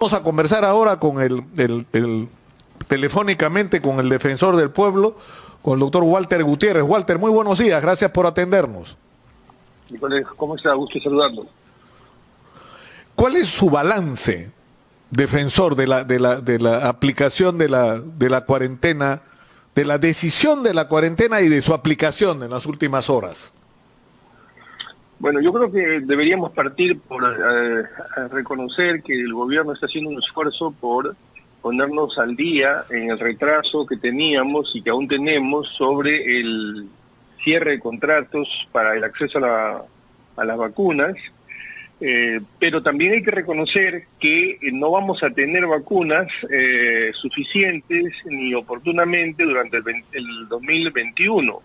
Vamos a conversar ahora con telefónicamente con el defensor del pueblo, con el doctor Walter Gutiérrez. Walter, muy buenos días, gracias por atendernos. Nicolás, ¿cómo está? Gusto saludarlo. ¿Cuál es su balance, defensor, de la aplicación de la cuarentena, de la decisión de la cuarentena y de su aplicación en las últimas horas? Bueno, yo creo que deberíamos partir por reconocer que el gobierno está haciendo un esfuerzo por ponernos al día en el retraso que teníamos y que aún tenemos sobre el cierre de contratos para el acceso a las vacunas, pero también hay que reconocer que no vamos a tener vacunas suficientes ni oportunamente durante el 2021.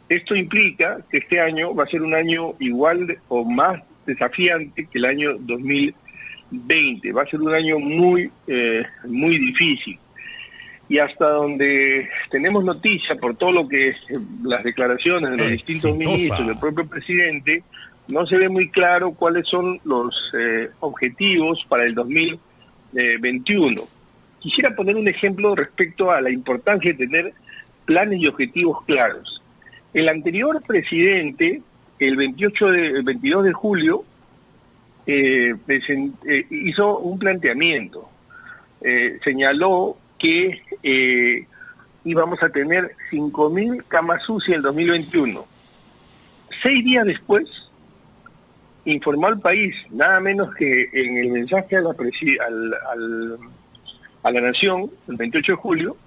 Esto implica que este año va a ser un año igual o más desafiante que el año 2020. Va a ser un año muy difícil. Y hasta donde tenemos noticia por todo lo que las declaraciones de los distintos ministros y del propio presidente, no se ve muy claro cuáles son los objetivos para el 2021. Quisiera poner un ejemplo respecto a la importancia de tener planes y objetivos claros. El anterior presidente, el 22 de julio, hizo un planteamiento. Señaló que íbamos a tener 5.000 camas UCI en el 2021. 6 días después, informó al país, nada menos que en el mensaje a la Nación, el 28 de julio,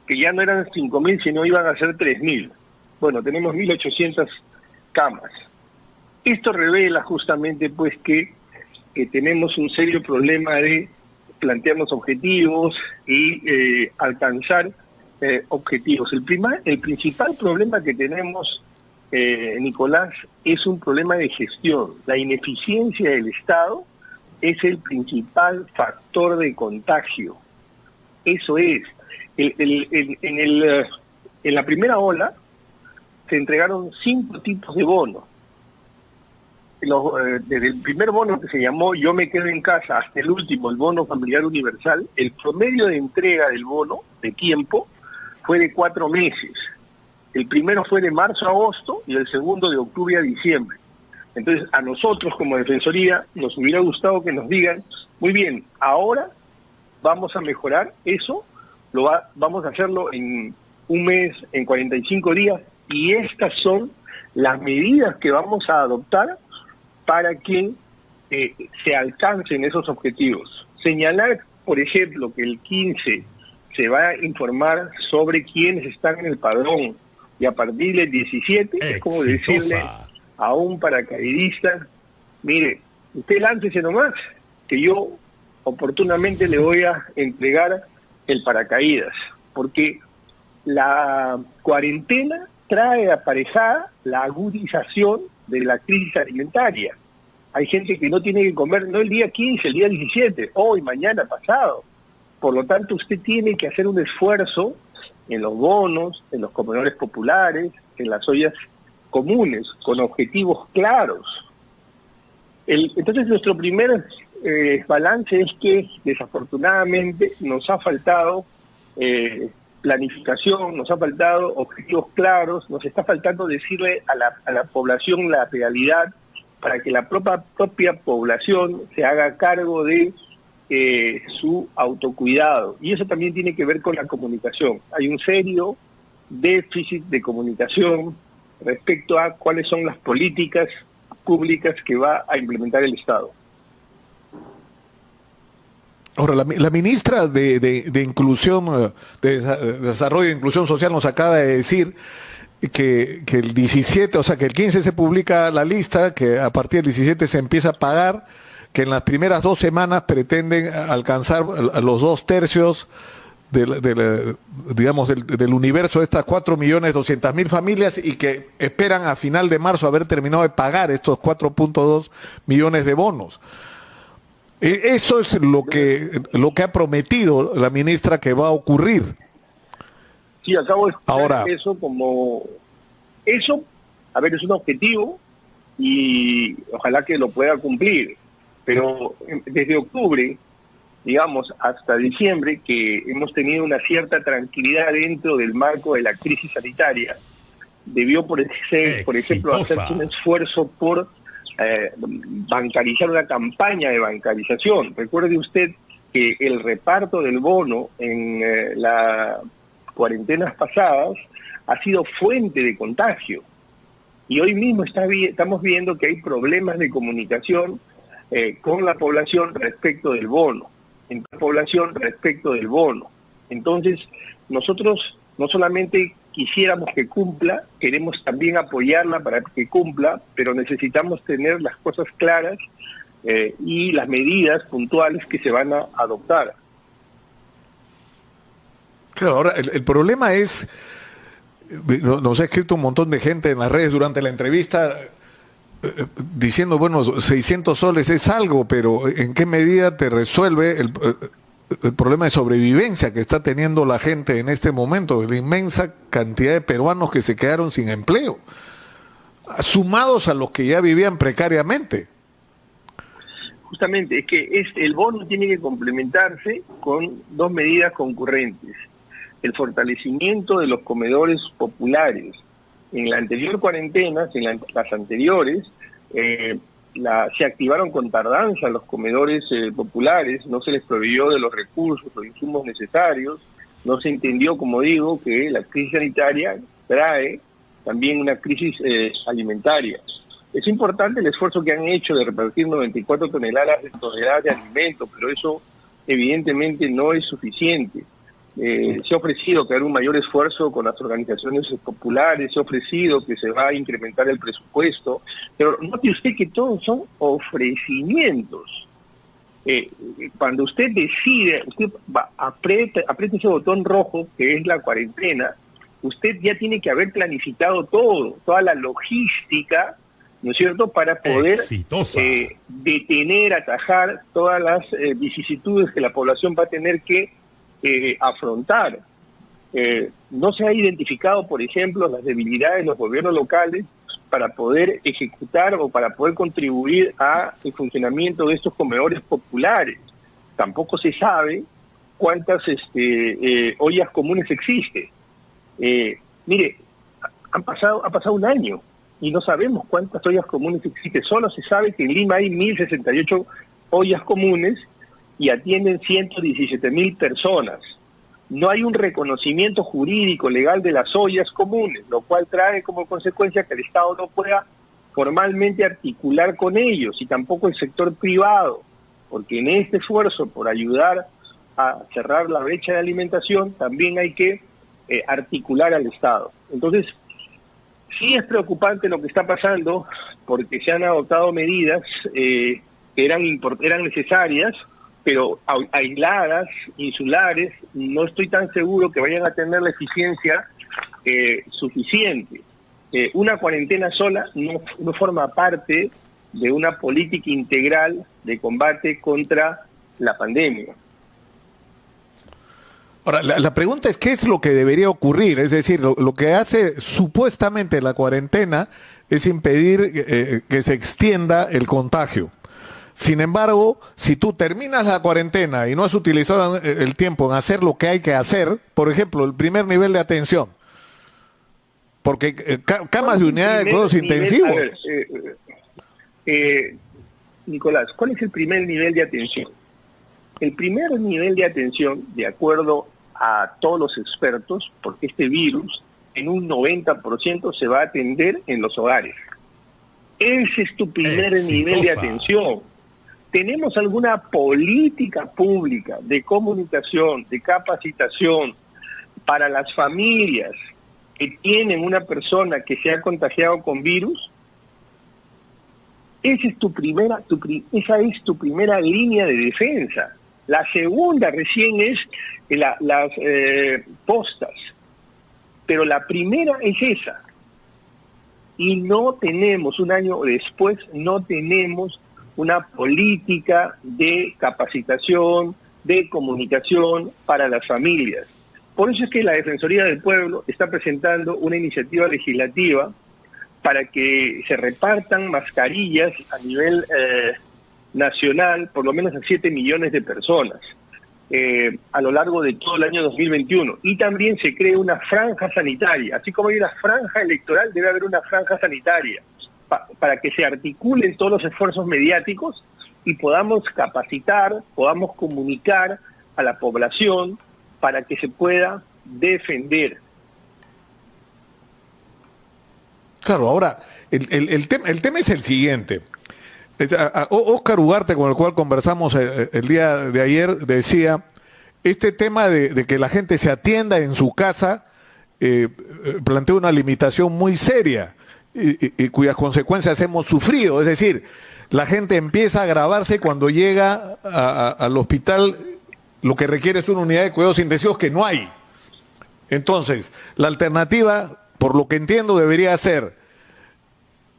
que ya no eran 5.000, sino iban a ser 3.000. Bueno, tenemos 1.800 camas. Esto revela justamente pues que tenemos un serio problema de plantearnos objetivos y alcanzar objetivos. El principal problema que tenemos, Nicolás, es un problema de gestión. La ineficiencia del Estado es el principal factor de contagio. Eso es. En la primera ola se entregaron 5 tipos de bonos. Desde el primer bono, que se llamó Yo me quedo en casa, hasta el último, el bono familiar universal, el promedio de entrega del bono, de tiempo, fue de 4 meses. El primero fue de marzo a agosto y el segundo de octubre a diciembre. Entonces, a nosotros como Defensoría nos hubiera gustado que nos digan, muy bien, ahora vamos a mejorar eso, vamos a hacerlo en un mes, en 45 días, y estas son las medidas que vamos a adoptar para que se alcancen esos objetivos. Señalar, por ejemplo, que el 15 se va a informar sobre quiénes están en el padrón y a partir del 17 es como decirle a un paracaidista, mire, usted láncese nomás, que yo oportunamente le voy a entregar el paracaídas, porque la cuarentena trae aparejada la agudización de la crisis alimentaria. Hay gente que no tiene que comer no el día 15, el día 17, hoy, mañana, pasado. Por lo tanto, usted tiene que hacer un esfuerzo en los bonos, en los comedores populares, en las ollas comunes, con objetivos claros. Entonces, nuestro primer balance es que, desafortunadamente, nos ha faltado planificación, nos ha faltado objetivos claros, nos está faltando decirle a la población la realidad para que la propia población se haga cargo de su autocuidado. Y eso también tiene que ver con la comunicación. Hay un serio déficit de comunicación respecto a cuáles son las políticas públicas que va a implementar el Estado. Ahora, la ministra de Inclusión, de Desarrollo e Inclusión Social nos acaba de decir que el 17, o sea, que el 15 se publica la lista, que a partir del 17 se empieza a pagar, que en las primeras 2 semanas pretenden alcanzar a los 2/3 del universo de estas 4.200.000 familias y que esperan a final de marzo haber terminado de pagar estos 4.2 millones de bonos. Eso es lo que ha prometido la ministra que va a ocurrir. Sí, acabo de escuchar eso como... Eso, a ver, es un objetivo y ojalá que lo pueda cumplir. Pero desde octubre digamos, hasta diciembre, que hemos tenido una cierta tranquilidad dentro del marco de la crisis sanitaria, debió, por ejemplo, hacerse un esfuerzo por bancarizar, una campaña de bancarización. Recuerde usted que el reparto del bono en las cuarentenas pasadas ha sido fuente de contagio. Y hoy mismo estamos viendo que hay problemas de comunicación con la población respecto del bono, Entonces, nosotros no solamente quisiéramos que cumpla, queremos también apoyarla para que cumpla, pero necesitamos tener las cosas claras y las medidas puntuales que se van a adoptar. Claro, ahora el problema es, nos ha escrito un montón de gente en las redes durante la entrevista diciendo, bueno, 600 soles es algo, pero ¿en qué medida te resuelve el problema de sobrevivencia que está teniendo la gente en este momento? La inmensa cantidad de peruanos que se quedaron sin empleo, sumados a los que ya vivían precariamente. Justamente, es que el bono tiene que complementarse con dos medidas concurrentes. El fortalecimiento de los comedores populares. En la anterior cuarentena, las anteriores, se activaron con tardanza los comedores populares, no se les proveyó de los recursos o insumos necesarios, no se entendió, como digo, que la crisis sanitaria trae también una crisis alimentaria. Es importante el esfuerzo que han hecho de repartir 94 toneladas de alimentos, pero eso evidentemente no es suficiente. Se ha ofrecido que haga un mayor esfuerzo con las organizaciones populares, se ha ofrecido que se va a incrementar el presupuesto, pero note usted que todos son ofrecimientos. Cuando usted decide, usted aprieta ese botón rojo que es la cuarentena, usted ya tiene que haber planificado todo, toda la logística, ¿no es cierto?, para poder detener, atajar todas las vicisitudes que la población va a tener que afrontar. No se ha identificado, por ejemplo, las debilidades de los gobiernos locales para poder ejecutar o para poder contribuir al funcionamiento de estos comedores populares. Tampoco se sabe cuántas ollas comunes existen. Mire, ha pasado un año y no sabemos cuántas ollas comunes existen. Solo se sabe que en Lima hay 1.068 ollas comunes y atienden 117.000 personas. No hay un reconocimiento jurídico legal de las ollas comunes, lo cual trae como consecuencia que el Estado no pueda formalmente articular con ellos, y tampoco el sector privado, porque en este esfuerzo por ayudar a cerrar la brecha de alimentación también hay que articular al Estado. Entonces, sí es preocupante lo que está pasando, porque se han adoptado medidas que eran necesarias, pero aisladas, insulares. No estoy tan seguro que vayan a tener la eficiencia suficiente. Una cuarentena sola no forma parte de una política integral de combate contra la pandemia. Ahora, la pregunta es, ¿qué es lo que debería ocurrir? Es decir, lo que hace supuestamente la cuarentena es impedir que se extienda el contagio. Sin embargo, si tú terminas la cuarentena y no has utilizado el tiempo en hacer lo que hay que hacer, por ejemplo, el primer nivel de atención, porque camas de unidad de cuidados intensivos. Nicolás, ¿cuál es el primer nivel de atención? El primer nivel de atención, de acuerdo a todos los expertos, porque este virus en un 90% se va a atender en los hogares. Ese es tu primer nivel de atención. ¿Tenemos alguna política pública de comunicación, de capacitación para las familias que tienen una persona que se ha contagiado con virus? Esa es tu primera línea de defensa. La segunda recién es las postas, pero la primera es esa. Y no tenemos, un año después, no tenemos una política de capacitación, de comunicación para las familias. Por eso es que la Defensoría del Pueblo está presentando una iniciativa legislativa para que se repartan mascarillas a nivel nacional, por lo menos a 7 millones de personas. a lo largo de todo el año 2021. Y también se cree una franja sanitaria. Así como hay una franja electoral, debe haber una franja sanitaria para que se articulen todos los esfuerzos mediáticos y podamos capacitar, podamos comunicar a la población para que se pueda defender. Claro, ahora, el tema es el siguiente. Óscar Ugarte, con el cual conversamos el día de ayer, decía, este tema de que la gente se atienda en su casa plantea una limitación muy seria y cuyas consecuencias hemos sufrido. Es decir, la gente empieza a agravarse cuando llega al hospital, lo que requiere es una unidad de cuidados intensivos que no hay. Entonces, la alternativa, por lo que entiendo, debería ser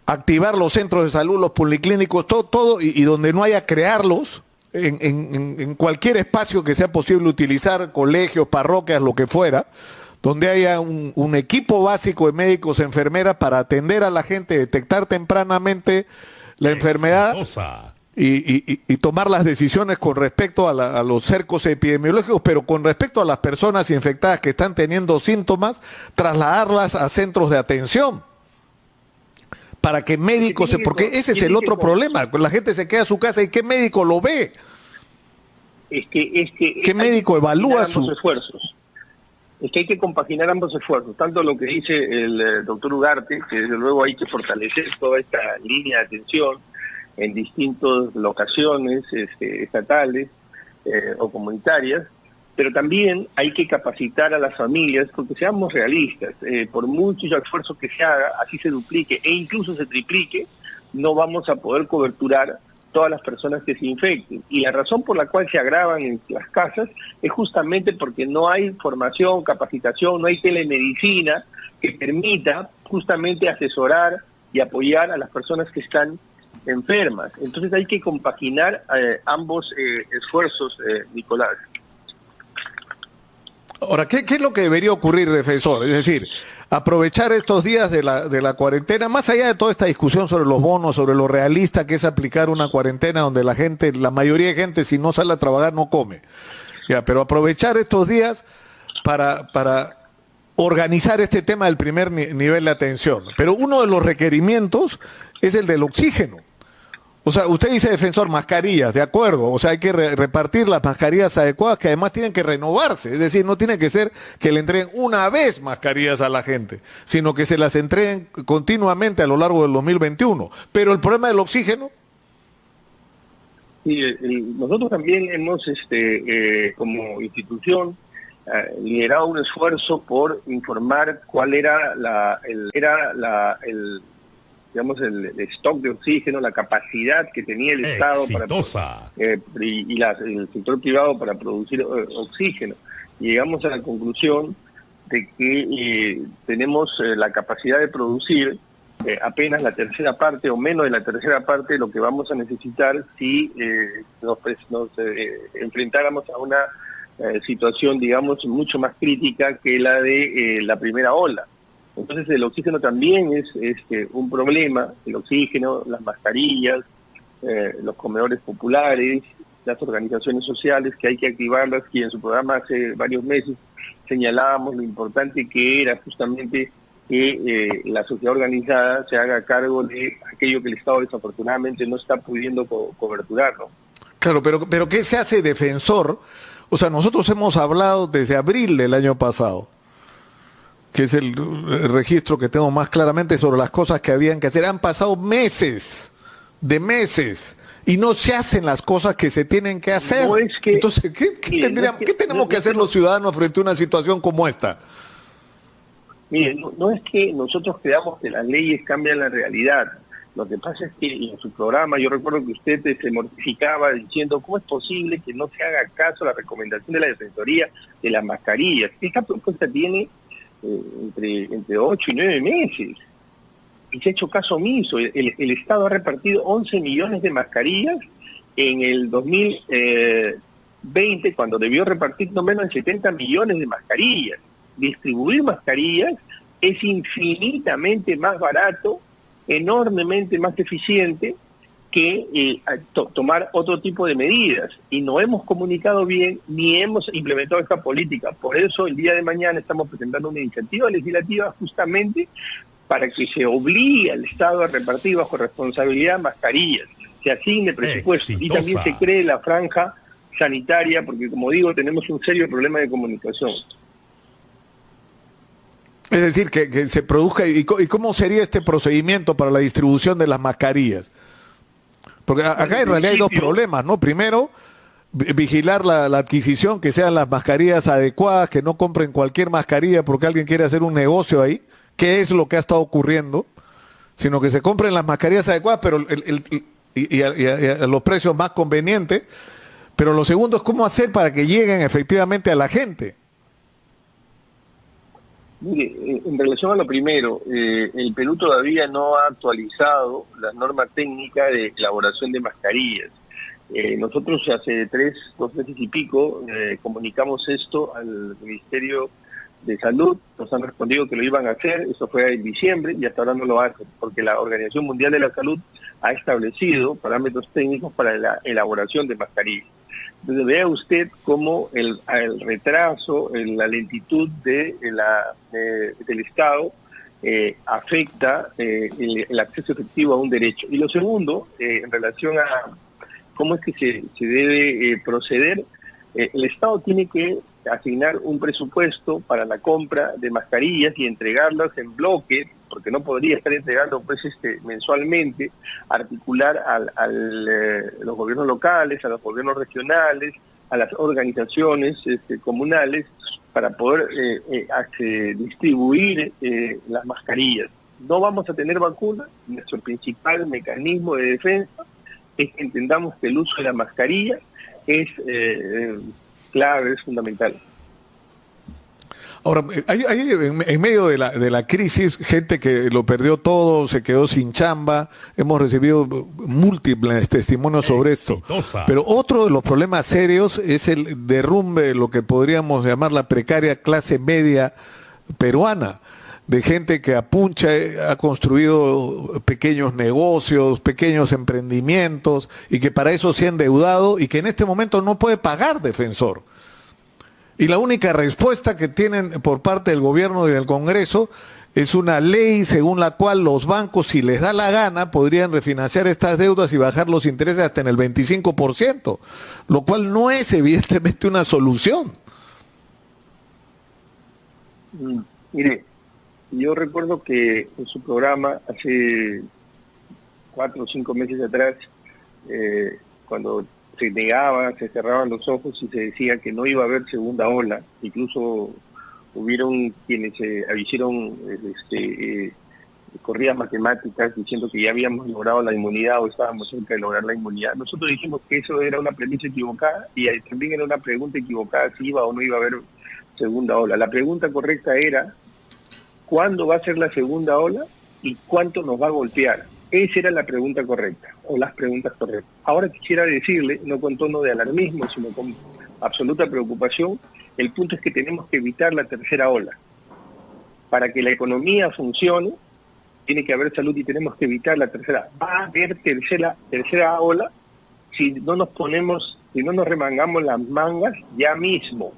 activar los centros de salud, los policlínicos, todo y donde no haya, crearlos en cualquier espacio que sea posible utilizar, colegios, parroquias, lo que fuera, donde haya un equipo básico de médicos, enfermeras para atender a la gente, detectar tempranamente la enfermedad y tomar las decisiones con respecto a los cercos epidemiológicos, pero con respecto a las personas infectadas que están teniendo síntomas, trasladarlas a centros de atención para que médicos, porque ese es el otro problema, la gente se queda a su casa y ¿qué médico lo ve? ¿Qué médico evalúa sus esfuerzos? Es que hay que compaginar ambos esfuerzos, tanto lo que dice el doctor Ugarte, que desde luego hay que fortalecer toda esta línea de atención en distintas locaciones estatales o comunitarias, pero también hay que capacitar a las familias, porque seamos realistas, por muchos esfuerzos que se haga, así se duplique e incluso se triplique, no vamos a poder coberturar todas las personas que se infecten. Y la razón por la cual se agravan en las casas es justamente porque no hay formación, capacitación, no hay telemedicina que permita justamente asesorar y apoyar a las personas que están enfermas. Entonces hay que compaginar ambos esfuerzos, Nicolás. Ahora, ¿qué es lo que debería ocurrir, defensor? Es decir, aprovechar estos días de la cuarentena, más allá de toda esta discusión sobre los bonos, sobre lo realista que es aplicar una cuarentena donde la mayoría de gente, si no sale a trabajar, no come. Ya, pero aprovechar estos días para organizar este tema del primer nivel de atención. Pero uno de los requerimientos es el del oxígeno. O sea, usted dice, defensor, mascarillas, de acuerdo, o sea, hay que repartir las mascarillas adecuadas que además tienen que renovarse, es decir, no tiene que ser que le entreguen una vez mascarillas a la gente, sino que se las entreguen continuamente a lo largo del 2021. Pero el problema del oxígeno... Sí, nosotros también hemos, como institución, liderado un esfuerzo por informar cuál era el stock de oxígeno, la capacidad que tenía el Estado y el sector privado para producir oxígeno. Y llegamos a la conclusión de que tenemos la capacidad de producir apenas la tercera parte o menos de la tercera parte de lo que vamos a necesitar si nos enfrentáramos a una situación, digamos, mucho más crítica que la de la primera ola. Entonces el oxígeno también es un problema, el oxígeno, las mascarillas, los comedores populares, las organizaciones sociales que hay que activarlas, y en su programa hace varios meses señalábamos lo importante que era justamente que la sociedad organizada se haga cargo de aquello que el Estado desafortunadamente no está pudiendo coberturar, ¿no? Claro, pero ¿qué se hace, defensor? O sea, nosotros hemos hablado desde abril del año pasado, que es el registro que tengo más claramente sobre las cosas que habían que hacer. Han pasado meses, y no se hacen las cosas que se tienen que hacer. No es que, entonces, ¿qué tenemos que hacer los ciudadanos frente a una situación como esta? Miren, no es que nosotros creamos que las leyes cambian la realidad. Lo que pasa es que en su programa, yo recuerdo que usted se mortificaba diciendo ¿cómo es posible que no se haga caso a la recomendación de la Defensoría de las mascarillas? Esta propuesta tiene entre 8 y 9 meses y se ha hecho caso omiso. El Estado ha repartido 11 millones de mascarillas en el 2020, cuando debió repartir no menos de 70 millones de mascarillas. Distribuir mascarillas es infinitamente más barato, enormemente más eficiente que tomar otro tipo de medidas, y no hemos comunicado bien ni hemos implementado esta política. Por eso el día de mañana estamos presentando una iniciativa legislativa justamente para que se obligue al Estado a repartir bajo responsabilidad mascarillas, se asigne presupuesto y también se cree la franja sanitaria, porque como digo, tenemos un serio problema de comunicación. Es decir, que se produzca, ¿y cómo sería este procedimiento para la distribución de las mascarillas? Porque acá en realidad hay dos problemas, ¿no? Primero, vigilar la adquisición, que sean las mascarillas adecuadas, que no compren cualquier mascarilla porque alguien quiere hacer un negocio ahí, que es lo que ha estado ocurriendo, sino que se compren las mascarillas adecuadas, pero a los precios más convenientes. Pero lo segundo es cómo hacer para que lleguen efectivamente a la gente. Mire, en relación a lo primero, el Perú todavía no ha actualizado la norma técnica de elaboración de mascarillas. Nosotros hace 2 meses y pico, comunicamos esto al Ministerio de Salud, nos han respondido que lo iban a hacer, eso fue en diciembre y hasta ahora no lo hacen, porque la Organización Mundial de la Salud ha establecido parámetros técnicos para la elaboración de mascarillas. Entonces vea usted cómo el retraso, la lentitud del Estado afecta el acceso efectivo a un derecho. Y lo segundo, en relación a cómo es que se debe proceder, el Estado tiene que asignar un presupuesto para la compra de mascarillas y entregarlas en bloque, porque no podría estar entregando pues mensualmente, articular a los gobiernos locales, a los gobiernos regionales, a las organizaciones comunales, para poder distribuir las mascarillas. No vamos a tener vacunas, nuestro principal mecanismo de defensa es que entendamos que el uso de la mascarilla es clave, es fundamental. Ahora, hay en medio de la crisis gente que lo perdió todo, se quedó sin chamba, hemos recibido múltiples testimonios sobre esto. Pero otro de los problemas serios es el derrumbe, lo que podríamos llamar la precaria clase media peruana, de gente que apuncha, ha construido pequeños negocios, pequeños emprendimientos, y que para eso se ha endeudado y que en este momento no puede pagar defensor. Y la única respuesta que tienen por parte del gobierno y del Congreso es una ley según la cual los bancos, si les da la gana, podrían refinanciar estas deudas y bajar los intereses hasta en el 25%, lo cual no es evidentemente una solución. Mire, yo recuerdo que en su programa hace 4 o 5 meses atrás, cuando se negaban, se cerraban los ojos y se decía que no iba a haber segunda ola. Incluso hubieron quienes hicieron corridas matemáticas diciendo que ya habíamos logrado la inmunidad o estábamos cerca de lograr la inmunidad. Nosotros dijimos que eso era una premisa equivocada y también era una pregunta equivocada si iba o no iba a haber segunda ola. La pregunta correcta era ¿cuándo va a ser la segunda ola y cuánto nos va a golpear? Esa era la pregunta correcta, o las preguntas correctas. Ahora quisiera decirle, no con tono de alarmismo, sino con absoluta preocupación, el punto es que tenemos que evitar la tercera ola. Para que la economía funcione, tiene que haber salud y tenemos que evitar la tercera. Va a haber tercera ola si no nos remangamos las mangas ya mismo.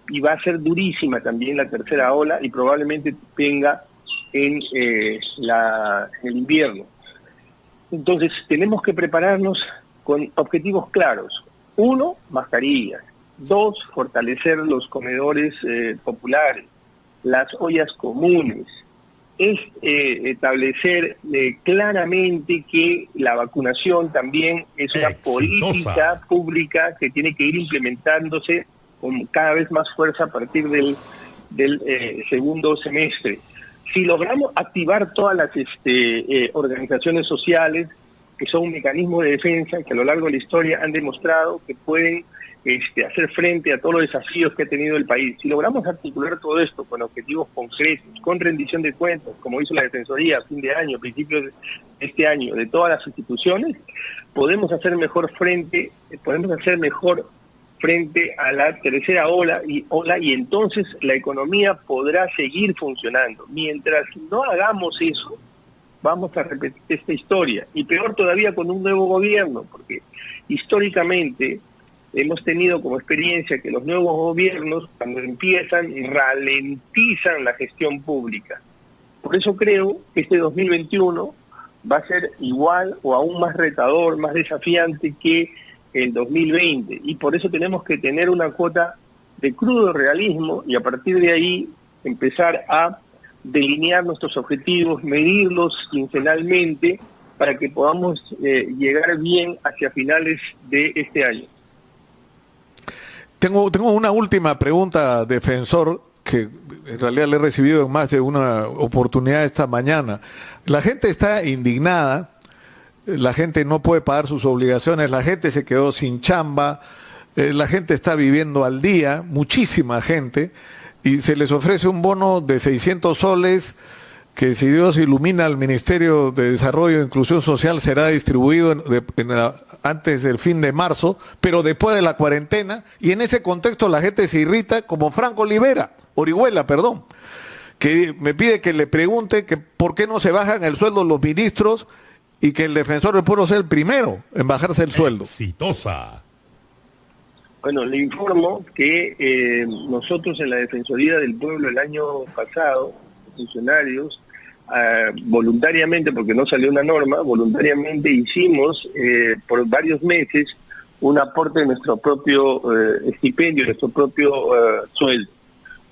Y va a ser durísima también la tercera ola y probablemente venga en el invierno. Entonces tenemos que prepararnos con objetivos claros. 1, mascarillas. 2, fortalecer los comedores populares, las ollas comunes. Es establecer claramente que la vacunación también es una política pública que tiene que ir implementándose con cada vez más fuerza a partir del segundo semestre. Si logramos activar todas las organizaciones sociales, que son un mecanismo de defensa, que a lo largo de la historia han demostrado que pueden hacer frente a todos los desafíos que ha tenido el país. Si logramos articular todo esto con objetivos concretos, con rendición de cuentas, como hizo la Defensoría a fin de año, principios de este año, de todas las instituciones, podemos hacer mejor frente a la tercera ola y entonces la economía podrá seguir funcionando. Mientras no hagamos eso, vamos a repetir esta historia. Y peor todavía con un nuevo gobierno, porque históricamente hemos tenido como experiencia que los nuevos gobiernos, cuando empiezan, ralentizan la gestión pública. Por eso creo que este 2021 va a ser igual o aún más retador, más desafiante que el 2020. Y por eso tenemos que tener una cuota de crudo realismo y a partir de ahí empezar a delinear nuestros objetivos, medirlos quincenalmente para que podamos llegar bien hacia finales de este año. Tengo una última pregunta, defensor, que en realidad le he recibido en más de una oportunidad esta mañana. La gente está indignada, la gente no puede pagar sus obligaciones, la gente se quedó sin chamba, la gente está viviendo al día, muchísima gente, y se les ofrece un bono de 600 soles que, si Dios ilumina al Ministerio de Desarrollo e Inclusión Social, será distribuido antes del fin de marzo, pero después de la cuarentena, y en ese contexto la gente se irrita como Franco Orihuela, que me pide que le pregunte que por qué no se bajan el sueldo los ministros y que el defensor del pueblo sea el primero en bajarse el sueldo. Exitosa. Bueno, le informo que nosotros en la Defensoría del Pueblo el año pasado, funcionarios, voluntariamente, porque no salió una norma, voluntariamente hicimos por varios meses un aporte de nuestro propio estipendio, nuestro propio sueldo.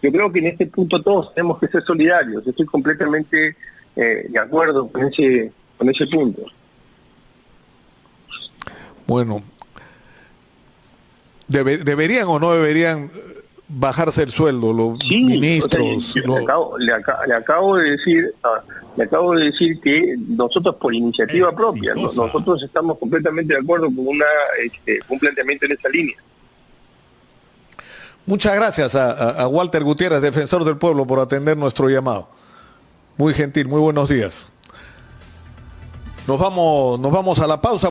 Yo creo que en este punto todos tenemos que ser solidarios. Estoy completamente de acuerdo con ese punto. Bueno, ¿deberían o no deberían bajarse el sueldo los ministros? O sea, le acabo de decir que nosotros por iniciativa propia, nosotros estamos completamente de acuerdo con un planteamiento en esa línea. Muchas gracias a Walter Gutiérrez, defensor del pueblo, por atender nuestro llamado. Muy gentil, muy buenos días. Nos vamos a la pausa.